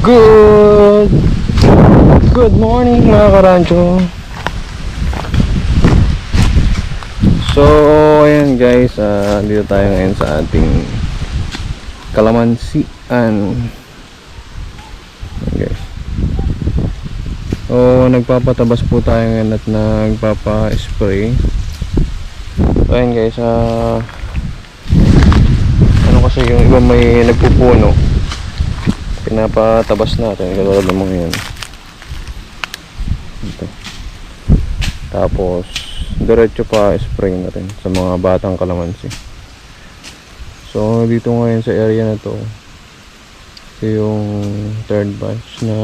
Good Good morning mga karancho. So ayan guys, dito tayo ngayon sa ating kalamansian. Okay. So nagpapatabas po tayo ngayon at nagpapa-spray. So ayan guys, ano kasi yung iba may nagpupuno, pinapatabas natin katulad ng mga yan. Ito. Tapos diretso pa spray na rin sa mga batang kalamansi. So dito ngayon sa area na to, ito yung third batch na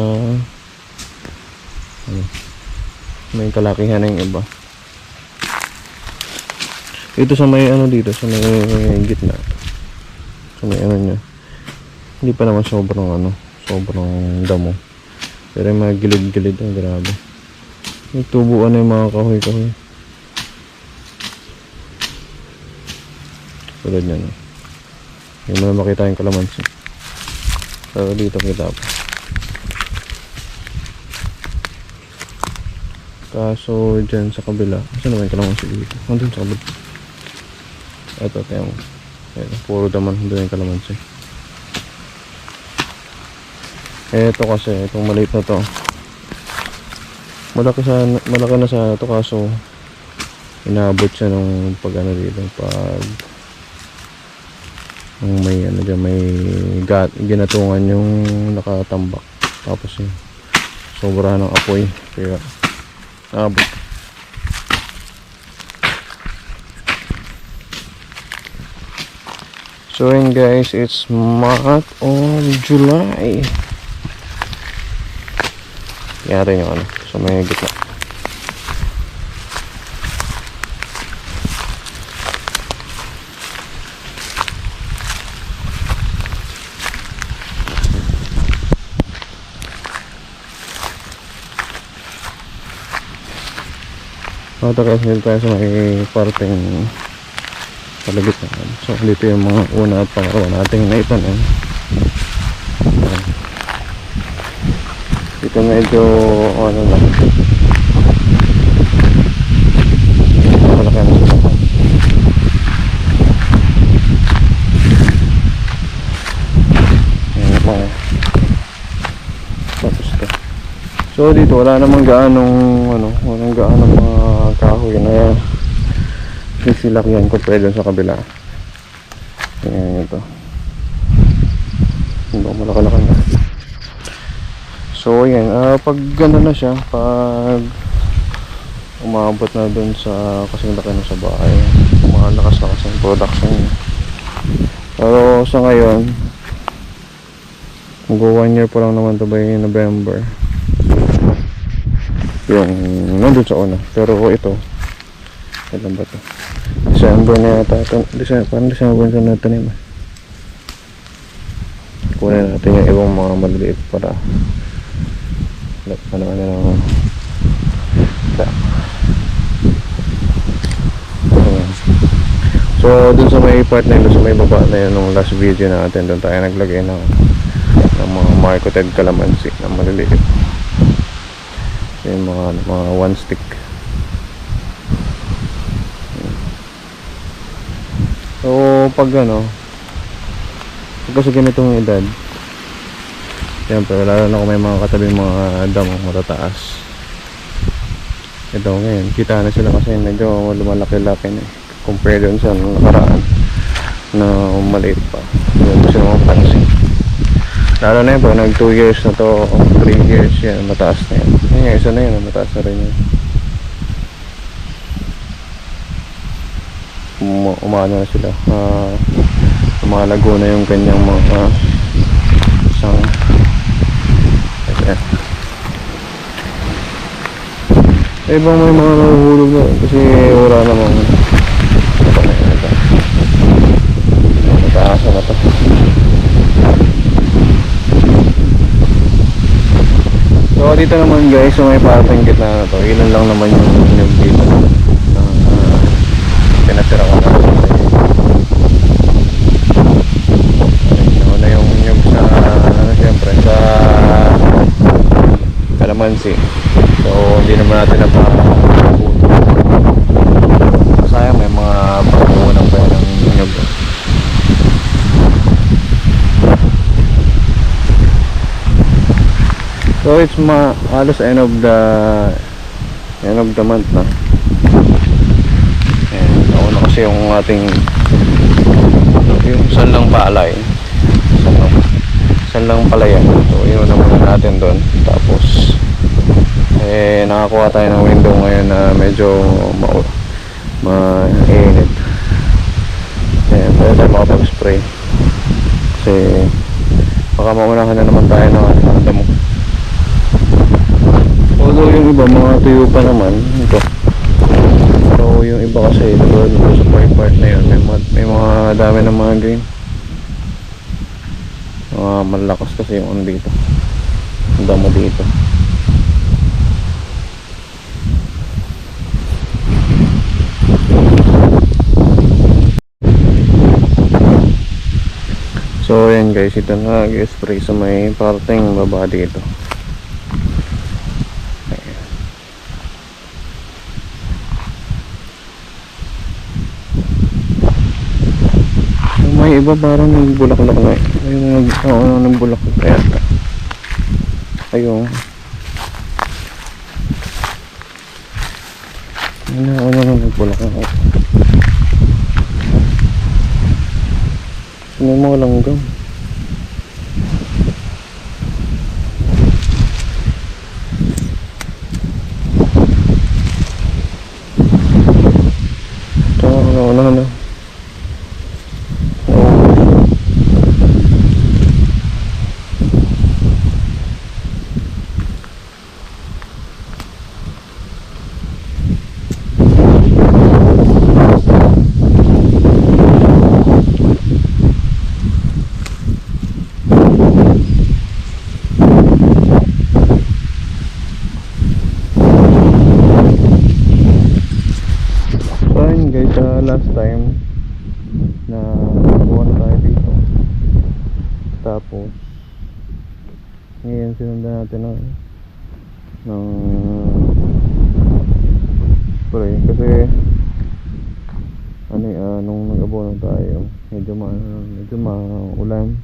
may kalakihan na yung iba. Ito sa may dito sa may gitna, sa may niya, hindi pa naman sobrang sobrang damo, pero may mga gilid-gilid grabe. May tubuan na yung mga kahoy-kahoy tulad yan. Hindi mo na makita yung kalamansi, pero dito kita pa. Kaso dyan sa kabila, saan naman yung kalamansi dito? Nandun sa kabila. Ito, tayo mo. Puro daman doon yung kalamansi. Ito kasi, itong maliit na to, malaki na sana to, kaso inaabot siya nung pag dito, pag may dyan, may ginatungan yung nakatambak, tapos yun, sobra ng apoy, kaya naabot. So yun guys, it's month of July. Yari yung so may gitna. Ito guys, dito tayo sa may parteng palagit na. So dito yung mga una at pangalawa nating naitanim. Dito medyo lang, malaki na sila. Ayan po. Tapos to. So dito wala namang walang gaanong mga kahoy na sisilakyan ko pwede sa kabila. Ayan ito. Hindi malaki-laki na. So ayan, pag gano'n na siya, pag umabot na dun sa kasing laki na sa bahay, malakas-lakas ang production niya. Pero sa ngayon, mag 1 year pa lang naman ito by November, yung nandun sa una. Pero ito, ilan ba ito? December na yata ito. Parang December na ito naman. Kunin natin yung ibang mga maliliit para So dun sa may part na yun, sa may baba na yun, nung last video natin, dun tayo naglagay ng mga marketed calamansi na maliliit. Yung mga 1 stick. So pag kasi ganitong edad, siyempre lalo na kung may mga katabing mga damong matataas. Ito ngayon, kita na sila kasi medyo lumalaki-laki na compare dun sa nakaraan na maliit pa. Yun kasi mga pansin. Lalo na yun, pag nag 2 years na to, 3 years yan, mataas na yan. Yung isa na yun, mataas na rin yun. Umano na sila, lumalago na yung kanyang mga isang ibang may mga nahuhulog na kasi wala namang mataasa na to. So dito naman guys, so may parteng gitna na to, ilan lang naman yung dito pinatira ko na. Nauna yung sa siyempre sa hindi naman natin napaputo. Sayang, may mga pagkukunan pa yan ng nyug. So it's halos end of the month na. And nauna kasi yung ating yung sanlang palay, sanlang palayan. So yun na muna natin doon. Tapos nakakuha tayo ng window ngayon na medyo mainit. Ayan, pwede tayo makapag-spray kasi baka maunahan na naman tayo ng ating damo. Although yung iba mga tuyo pa naman ito. So yung iba kasi tulad dito sa part na yun, may mga dami ng mga green. Malakas kasi yung dito, ang damo dito. So ayan guys, ito na nag-spray sa may parteng baba dito. Ayan. May iba parang nagbulaklak na eh. Ayun, nagbulaklak na yata. Ayun. Nagbulaklak na. May mga langgam. Ano. Last time na nagawa tayo dito, tapos ngayon sinundan natin ng spray kasi nung nag-abono tayo medyo maulan,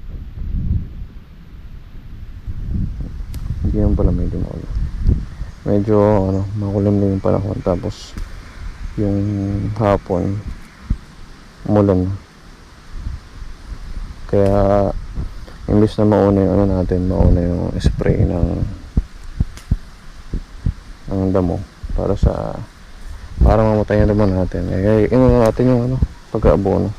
hindi naman pala medyo maulan, medyo makulim na yung panahon, tapos yung hapon umulan. Kaya imbis na mauna yung mauna yung spray ng damo para mamatay na naman natin. Natin yung pag-aabono.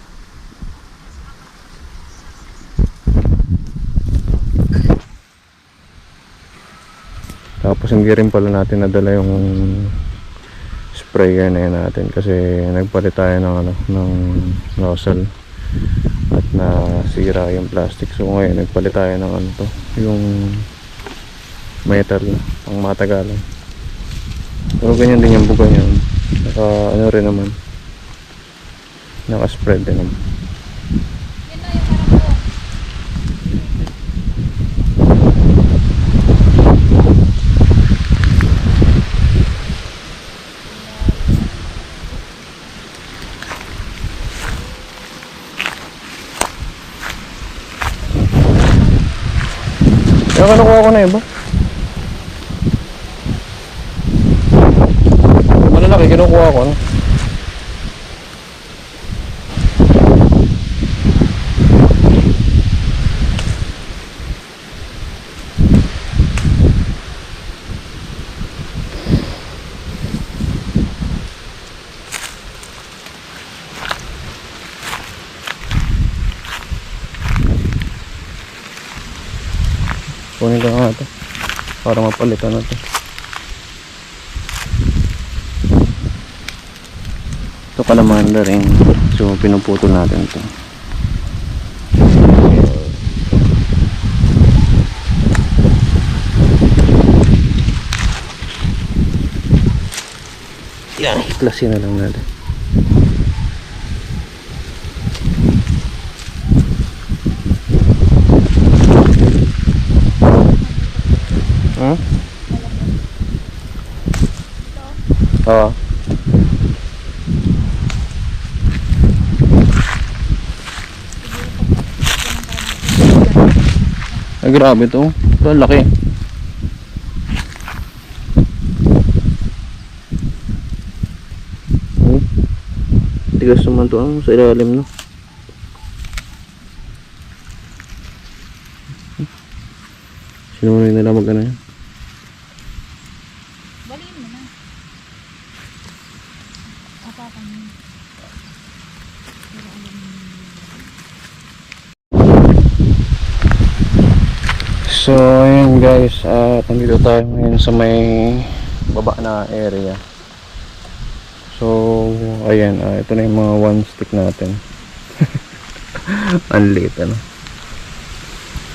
Tapos hindi rin pala natin nadala yung sprayer na yun natin kasi nagpalit tayo ng nozzle at nasira yung plastic. So ngayon nagpalit tayo ng yung metal pang matagalan. Pero ganyan din yung buga niya. Rin naman, naka-spread din naman. Kaya kinukuha ko na iba. Malalaki kinukuha ko kunin ko nga ito para mapalitan na ito. Ito kalamanda rin, so pinuputol natin ito. Yan, iklasin na lang natin. Ay, grabe to. Ito, ang laki. Oh, tigas naman to sa ilalim, no? Sinunin nila mag ano yan. Baliin mo na. Apakan mo. So ayun guys, nandito tayo ngayon sa may baba na area. So ayan, ito na yung mga one stick natin. Ang liit, ano.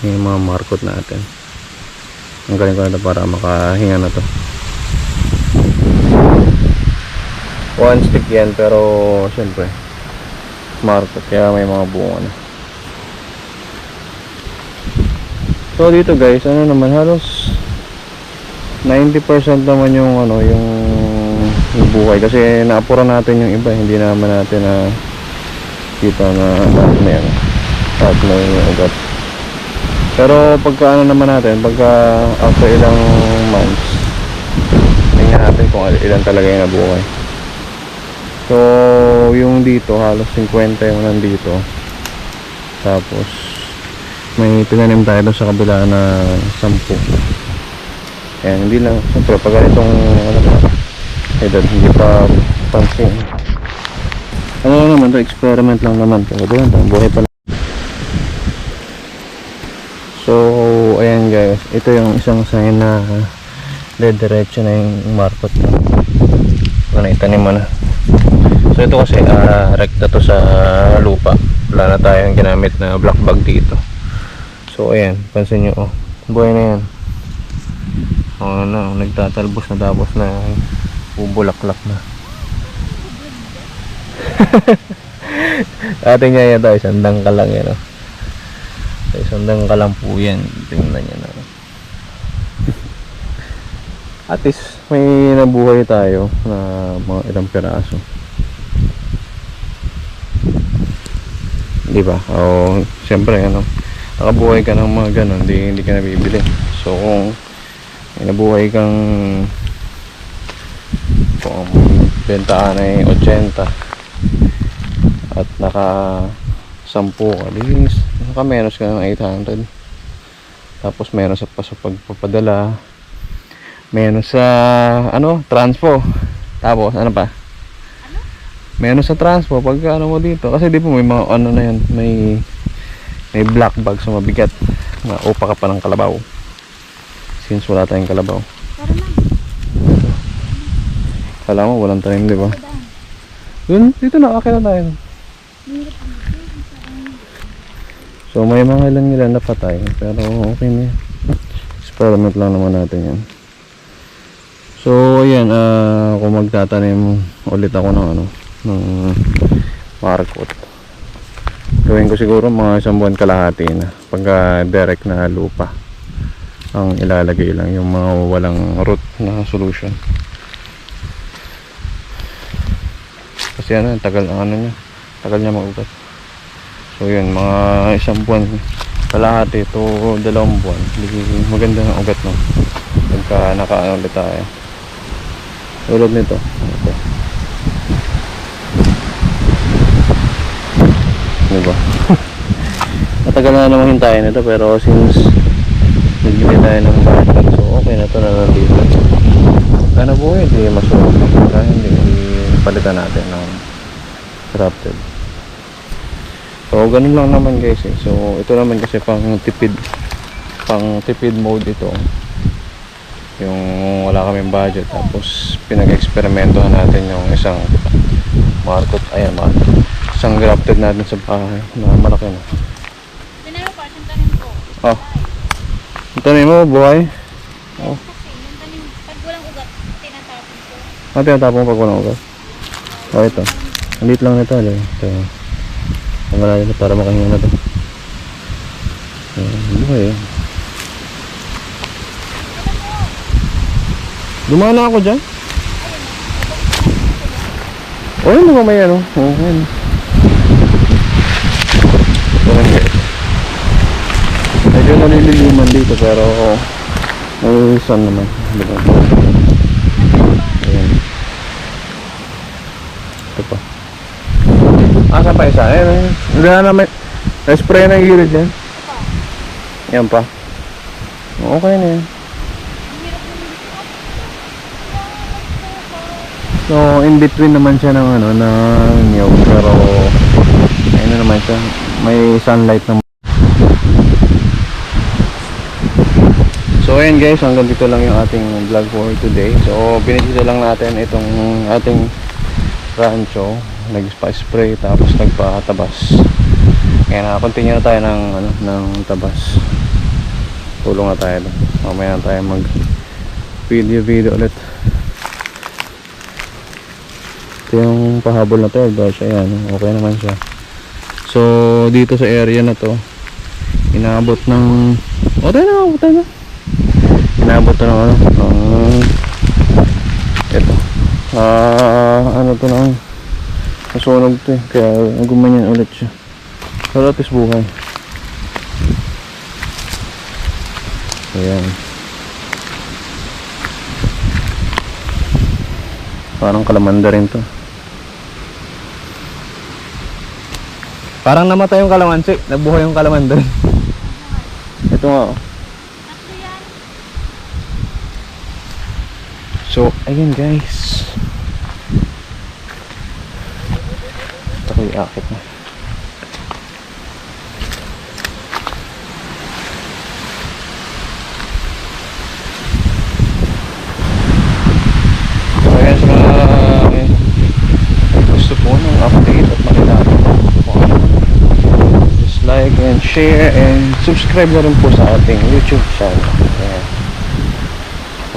Yung mga markot natin. Ang galing ko na ito para makahinga na to. One stick yan, pero syempre markot, kaya may mga bunga na. So dito guys, ano naman, halos 90% naman yung ano, yung buhay, kasi naapura natin yung iba, hindi naman natin na kita na yan at may ugat. Pero pagka ano naman natin, pagka after ilang months, tingnan natin kung ilan talaga yung nabuhay. So yung dito halos 50 yung nandito, tapos may tinanim tayo doon sa kabila na 10. Ayan, hindi lang, siyempre pag ganitong ano pa, hindi pa pansin. Ano lang naman to, experiment lang naman to. Buhay pa lang. So ayan guys, ito yung isang sign na diretso na yung markot na itanim mo na. So ito kasi rekta to sa lupa, wala na tayong ginamit na black bag dito. So ayan, pansin nyo, oh, buhay na yan. Oh, ano, nagtatalbos na, tapos na bubulaklak na. Ating niya yan tayo, sandang ka lang yan, oh. Sandang ka lang po yan, tingnan nyo na. At least may nabuhay tayo na mga ilang piraso, di ba? O siyempre ano, nakabuhay ka ng mga ganon, hindi ka nabibili. So kung may nabuhay kang, kung bentaan ay 80 at naka 10 ka, naka menos ka ng 800. Tapos meron sa pagpapadala, meron sa ano, transpo. Tapos ano pa? Meron sa transpo pag ano mo dito, kasi di po may mga ano na yan, may black bag sa mabigat na upa ka pa ng kalabaw, since wala tayong kalabaw. Tara na. Kala mo walang tanim, di ba? Dun, dito na, okay na tayo. So may mga ilan na patay, pero okay na yan. Experiment lang naman natin yan. So ayan, kung magtatanim ulit ako ng ano, ng markot, gawin ko siguro mga 1 buwan kalahati na, pagka direct na lupa ang ilalagay lang, yung mga walang root na solution. Kasi ano, tagal ang ano niya, tagal niya maugat. So yun, mga 1 buwan kalahati to 2 buwan, maganda ng ugat, no, pagka nakaano ulit tayo. Tulad nito, ito, diba? Matagal na naman hintayin ito, pero since nagbili tayo ng budget, so okay na ito na nandito. Kaya po hindi masunod, kaya hindi palitan natin ng crafted. So ganun lang naman guys, eh. So ito naman kasi pang tipid mode ito, yung wala kaming budget, tapos pinag-eksperimentohan natin yung isang markot, ayan, isang grafted natin sa bahay na malaki na. Pinero pa, yung tanim ko. Oh, yung tanim mo, buhay? Oh. Kasi yung tanim, pag walang ugat, tinatapon ko. Tinatapon pag walang ugat. Oh, ito. Andit lang nito, ito. Malalim na para makahinga na ito. Buhay, eh. Dumaan na ako dyan. Oh, yun naman may ano. Oh, yun. Ito lang guys. Medyo medyo nalililiman dito pero may sun naman. Diba? Ayan. Ito pa. Saan pa isa? Ayan. Wala naman. Na-spray na yung gilid yan. Yan pa. Okay na yan. So, in between naman siya ng ano, ng niyog. Pero, ayun na naman siya. May sunlight naman. So, ayun guys. Hanggang dito lang yung ating vlog for today. So, binisita lang natin itong ating rancho. Nagpa-spray tapos nagpa-tabas. Kaya na-continue na tayo ng, ano, ng tabas. Tulong na tayo doon. Mamaya na tayo mag video ulit. Ito yung pahabol na to guys. Ayan, okay naman siya. So dito sa area na to inaabot ng tayo na inaabot na ng ito ano to ng nasunog to eh. Kaya gumanyan ulit siya. Pero at least buhay. Ayan. Parang kalamanda rin to. Parang namatay yung kalamansi. Nabuhay yung kalamanda rin. Ito nga oh. Tatlo yan. So, ayan guys. Ito ko iakit na. Ayan sa mga gusto po ng update at makilala po, just like and share and subscribe na rin po sa ating YouTube channel. Ayan.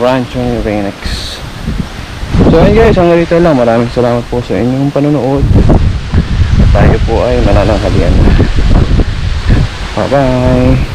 Rancho ni Reynex. So ayun guys, hanggang dito lang. Maraming salamat po sa inyong panonood at tayo po ay manananghalian. Bye bye.